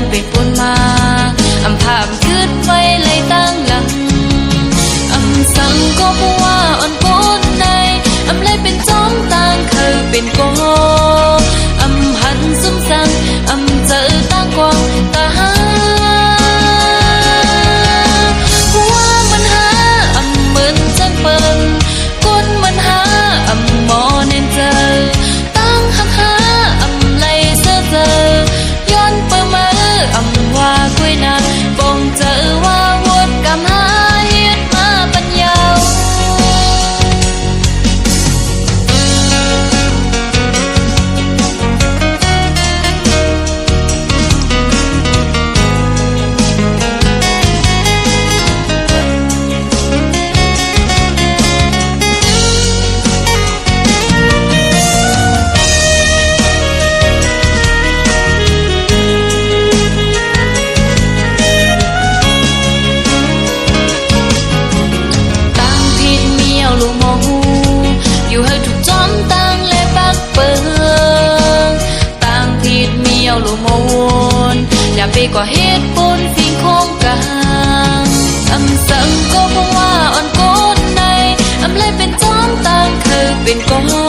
ำเป็นปุ่นมาอำภาพคืดไว้เลยตั้งหลังอำสังก็บอกว่าอ่อนปุ่นในอำเลยเป็นจอมต่างเคยเป็นโกอำหันซุ้มสังอำเจอตั้งกวางตาหากูว่ามันหาอำเหมือนจังเปิงก้นมันหาอำหมอเน้นเจอตั้งหักหาอำเลยเสือเจอย้อนเปิดมืออำว่าคุยนาปงเจอว่าวนกำหาเฮ็ดมาปัญญาอยู่ให้ถูกจอมตั้งและปักเปิงต่างผิดมีเอาลูกมาวนอย่าไปก่อเหตุผลสิ่งโครงการอำสังก็บอกว่าอ่อนโกนในอำเลยเป็นจอมตั้งเคยเป็นกอง